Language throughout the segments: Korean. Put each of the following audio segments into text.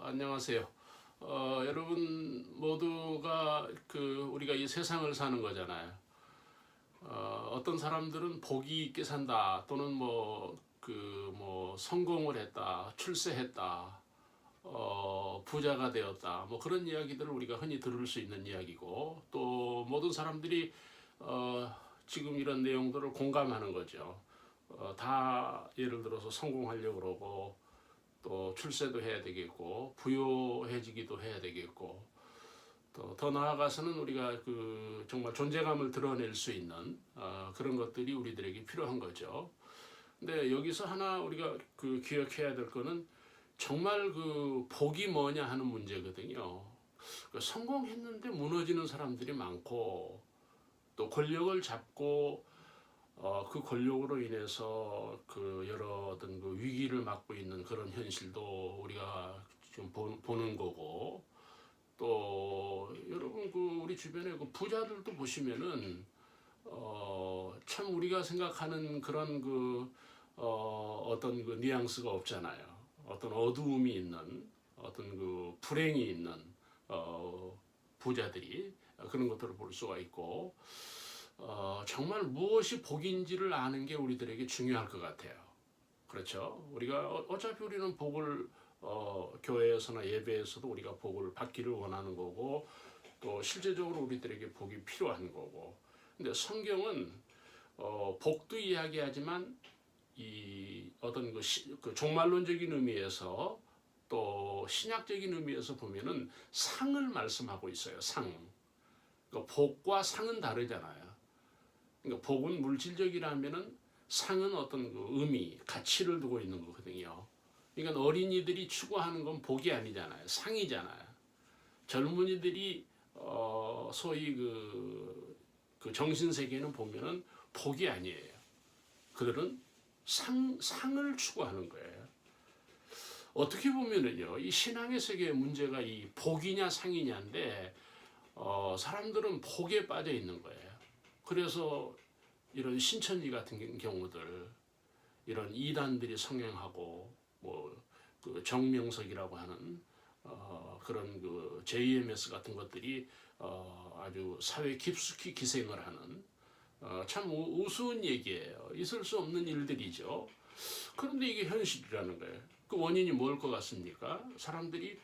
안녕하세요. 여러분 모두가 우리가 이 세상을 사는 거잖아요. 어떤 사람들은 복이 있게 산다, 또는 성공을 했다, 출세했다, 부자가 되었다, 그런 이야기들을 우리가 흔히 들을 수 있는 이야기고, 또 모든 사람들이 지금 이런 내용들을 공감하는 거죠. 다 예를 들어서 성공하려고 그러고, 또 출세도 해야 되겠고, 부유해지기도 해야 되겠고, 또 더 나아가서는 우리가 정말 존재감을 드러낼 수 있는 그런 것들이 우리들에게 필요한 거죠. 근데 여기서 하나 우리가 기억해야 될 거는 정말 복이 뭐냐 하는 문제거든요. 성공했는데 무너지는 사람들이 많고, 또 권력을 잡고 그 권력으로 인해서 여러 어떤 위기를 맞고 있는 그런 현실도 우리가 지금 보는 거고, 또 여러분 우리 주변에 부자들도 보시면은 참 우리가 생각하는 그런 어떤 뉘앙스가 없잖아요. 어떤 어두움이 있는, 어떤 불행이 있는 부자들이 그런 것들을 볼 수가 있고, 정말 무엇이 복인지를 아는 게 우리들에게 중요할 것 같아요. 그렇죠? 우리가 어차피 우리는 복을 교회에서나 예배에서도 우리가 복을 받기를 원하는 거고, 또 실제적으로 우리들에게 복이 필요한 거고. 근데 성경은 복도 이야기하지만 이 어떤 종말론적인 의미에서, 또 신약적인 의미에서 보면은 상을 말씀하고 있어요. 상. 그러니까 복과 상은 다르잖아요. 그러니까 복은 물질적이라면은 상은 어떤 의미, 가치를 두고 있는 거거든요. 그러니까 어린이들이 추구하는 건 복이 아니잖아요. 상이잖아요. 젊은이들이 소위 정신 세계는 보면은 복이 아니에요. 그들은 상을 추구하는 거예요. 어떻게 보면은요, 이 신앙의 세계의 문제가 이 복이냐 상이냐인데, 사람들은 복에 빠져 있는 거예요. 그래서 이런 신천지 같은 경우들, 이런 이단들이 성행하고, 정명석이라고 하는 그런 JMS 같은 것들이 아주 사회 깊숙이 기생을 하는, 참 우스운 얘기예요. 있을 수 없는 일들이죠. 그런데 이게 현실이라는 거예요. 그 원인이 뭘 것 같습니까? 사람들이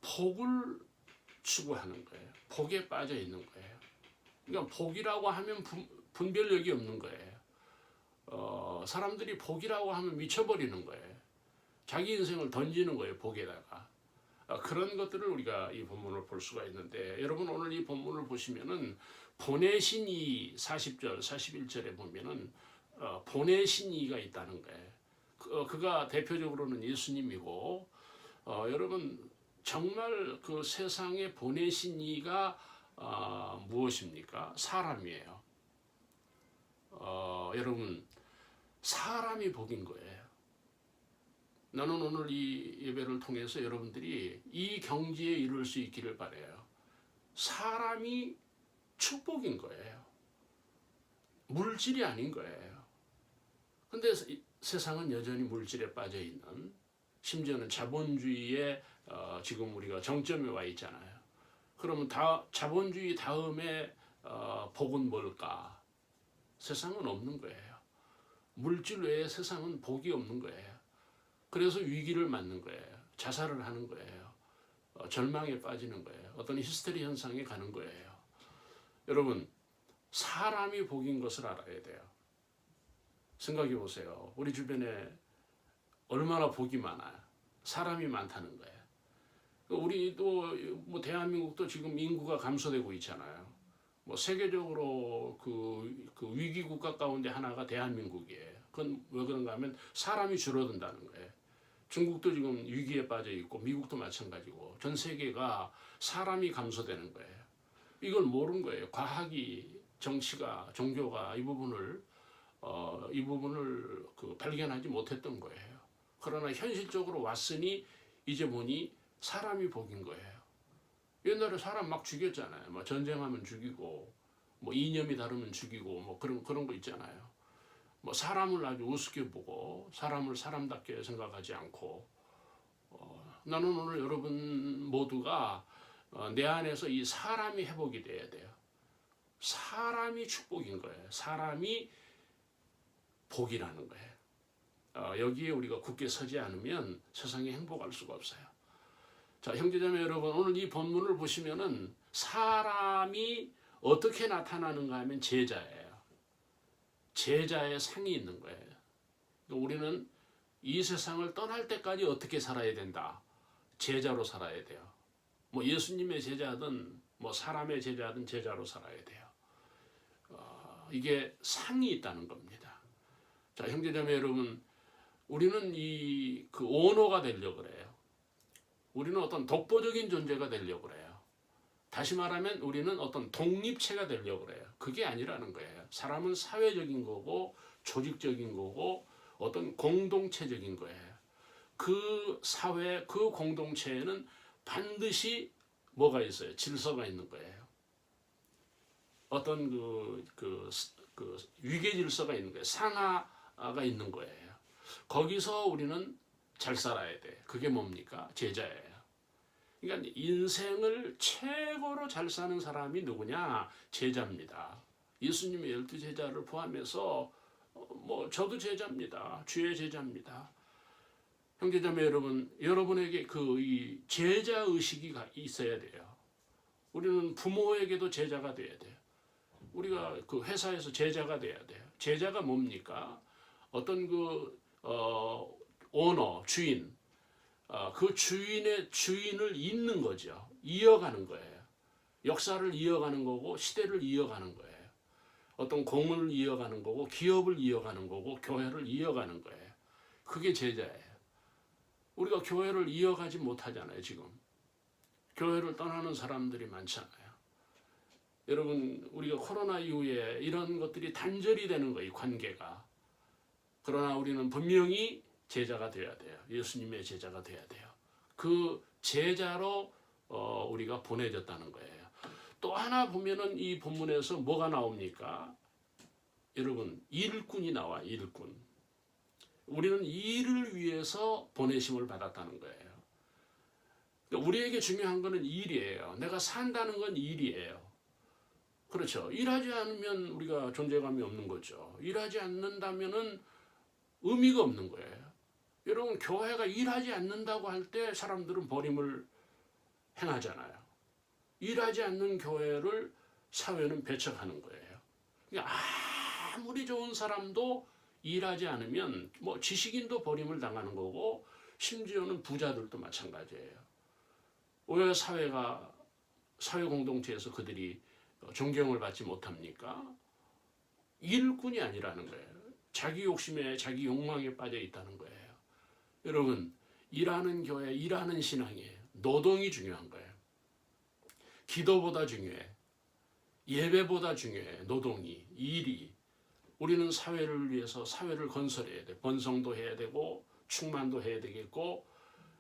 복을 추구하는 거예요. 복에 빠져 있는 거예요. 그러니까 복이라고 하면 분별력이 없는 거예요. 사람들이 복이라고 하면 미쳐버리는 거예요. 자기 인생을 던지는 거예요, 복에다가. 그런 것들을 우리가 이 본문을 볼 수가 있는데, 여러분 오늘 이 본문을 보시면은 보내신 이 40절, 41절에 보면은 보내신 이가 있다는 거예요. 그가 대표적으로는 예수님이고, 여러분 정말 세상에 보내신 이가 무엇입니까? 사람이에요. 여러분 사람이 복인 거예요. 나는 오늘 이 예배를 통해서 여러분들이 이 경지에 이룰 수 있기를 바라요. 사람이 축복인 거예요. 물질이 아닌 거예요. 근데 세상은 여전히 물질에 빠져 있는, 심지어는 자본주의에 지금 우리가 정점에 와 있잖아요. 그러면 자본주의 다음에 복은 뭘까? 세상은 없는 거예요. 물질 외에 세상은 복이 없는 거예요. 그래서 위기를 맞는 거예요. 자살을 하는 거예요. 절망에 빠지는 거예요. 어떤 히스테리 현상에 가는 거예요. 여러분, 사람이 복인 것을 알아야 돼요. 생각해 보세요. 우리 주변에 얼마나 복이 많아요. 사람이 많다는 거예요. 우리도 대한민국도 지금 인구가 감소되고 있잖아요. 세계적으로 위기 국가 가운데 하나가 대한민국이에요. 그건 왜 그런가 하면 사람이 줄어든다는 거예요. 중국도 지금 위기에 빠져 있고, 미국도 마찬가지고, 전 세계가 사람이 감소되는 거예요. 이걸 모르는 거예요. 과학이, 정치가, 종교가 이 부분을 발견하지 못했던 거예요. 그러나 현실적으로 왔으니 이제 보니 사람이 복인 거예요. 옛날에 사람 막 죽였잖아요. 전쟁하면 죽이고, 이념이 다르면 죽이고, 그런 거 있잖아요. 사람을 아주 우습게 보고, 사람을 사람답게 생각하지 않고, 나는 오늘 여러분 모두가 내 안에서 이 사람이 회복이 돼야 돼요. 사람이 축복인 거예요. 사람이 복이라는 거예요. 여기에 우리가 굳게 서지 않으면 세상에 행복할 수가 없어요. 자, 형제자매 여러분, 오늘 이 본문을 보시면은 사람이 어떻게 나타나는가 하면 제자예요. 제자의 상이 있는 거예요. 우리는 이 세상을 떠날 때까지 어떻게 살아야 된다? 제자로 살아야 돼요. 뭐 예수님의 제자든 뭐 사람의 제자든 제자로 살아야 돼요. 이게 상이 있다는 겁니다. 자, 형제자매 여러분, 우리는 그 오너가 되려고 그래요. 우리는 어떤 독보적인 존재가 되려고 그래요. 다시 말하면 우리는 어떤 독립체가 되려고 그래요. 그게 아니라는 거예요. 사람은 사회적인 거고 조직적인 거고 어떤 공동체적인 거예요. 그 사회, 그 공동체에는 반드시 뭐가 있어요? 질서가 있는 거예요. 어떤 그 위계 질서가 있는 거예요. 상하가 있는 거예요. 거기서 우리는 잘 살아야 돼. 그게 뭡니까? 제자예요. 그러니까 인생을 최고로 잘 사는 사람이 누구냐? 제자입니다. 예수님의 12제자를 포함해서 뭐 저도 제자입니다. 주의 제자입니다. 형제자매 여러분, 여러분에게 이 제자 의식이 있어야 돼요. 우리는 부모에게도 제자가 돼야 돼요. 우리가 그 회사에서 제자가 돼야 돼요. 제자가 뭡니까? 어떤 오너, 주인, 그 주인을 잇는 거죠. 이어가는 거예요. 역사를 이어가는 거고 시대를 이어가는 거예요. 어떤 공을 이어가는 거고 기업을 이어가는 거고 교회를 이어가는 거예요. 그게 제자예요. 우리가 교회를 이어가지 못하잖아요. 지금 교회를 떠나는 사람들이 많잖아요. 여러분, 우리가 코로나 이후에 이런 것들이 단절이 되는 거예요. 관계가. 그러나 우리는 분명히 제자가 되어야 돼요. 예수님의 제자가 되어야 돼요. 그 제자로 우리가 보내졌다는 거예요. 또 하나 보면은 이 본문에서 뭐가 나옵니까? 여러분, 일꾼이 나와. 일꾼. 우리는 일을 위해서 보내심을 받았다는 거예요. 우리에게 중요한 거는 일이에요. 내가 산다는 건 일이에요. 그렇죠. 일하지 않으면 우리가 존재감이 없는 거죠. 일하지 않는다면은 의미가 없는 거예요. 여러분, 교회가 일하지 않는다고 할 때 사람들은 버림을 행하잖아요. 일하지 않는 교회를 사회는 배척하는 거예요. 그러니까 아무리 좋은 사람도 일하지 않으면 뭐 지식인도 버림을 당하는 거고 심지어는 부자들도 마찬가지예요. 왜 사회 공동체에서 그들이 존경을 받지 못합니까? 일꾼이 아니라는 거예요. 자기 욕심에 자기 욕망에 빠져 있다는 거예요. 여러분, 일하는 교회, 일하는 신앙이에요. 노동이 중요한 거예요. 기도보다 중요해. 예배보다 중요해. 노동이, 일이. 우리는 사회를 위해서 사회를 건설해야 돼. 번성도 해야 되고 충만도 해야 되겠고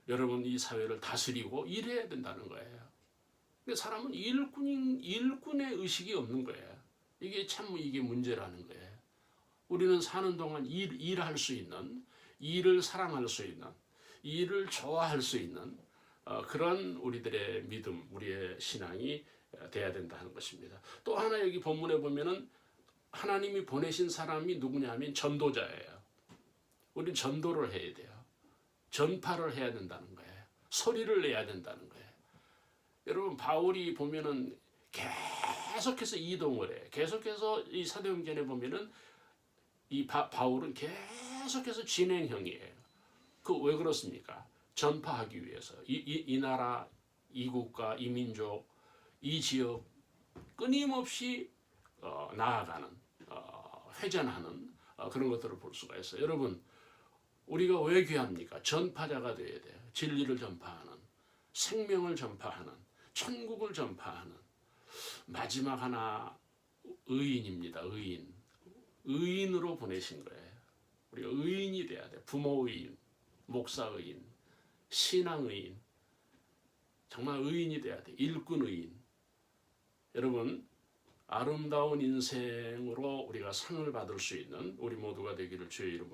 여러분 이 사회를 다스리고 일해야 된다는 거예요. 근데 사람은 일꾼의 의식이 없는 거예요. 이게 문제라는 거예요. 우리는 사는 동안 일할 수 있는, 일을 사랑할 수 있는, 일을 좋아할 수 있는 그런 우리들의 믿음, 우리의 신앙이 돼야 된다는 것입니다. 또 하나 여기 본문에 보면은 하나님이 보내신 사람이 누구냐 하면 전도자예요. 우리는 전도를 해야 돼요. 전파를 해야 된다는 거예요. 소리를 내야 된다는 거예요. 여러분, 바울이 보면은 계속해서 이동을 해. 계속해서 이 사도행전에 보면은 이 바울은 계속해서 진행형이에요. 왜 그렇습니까? 전파하기 위해서 이 나라, 이 국가, 이 민족, 이 지역 끊임없이 나아가는 회전하는 그런 것들을 볼 수가 있어요. 여러분, 우리가 왜 귀합니까? 전파자가 되어야 돼요. 진리를 전파하는, 생명을 전파하는, 천국을 전파하는. 마지막 하나 의인입니다. 의인으로 보내신 거예요. 우리가 의인이 돼야 돼. 부모 의인, 목사 의인, 신앙 의인. 정말 의인이 돼야 돼. 일꾼 의인. 여러분, 아름다운 인생으로 우리가 상을 받을 수 있는 우리 모두가 되기를 주의 이름으로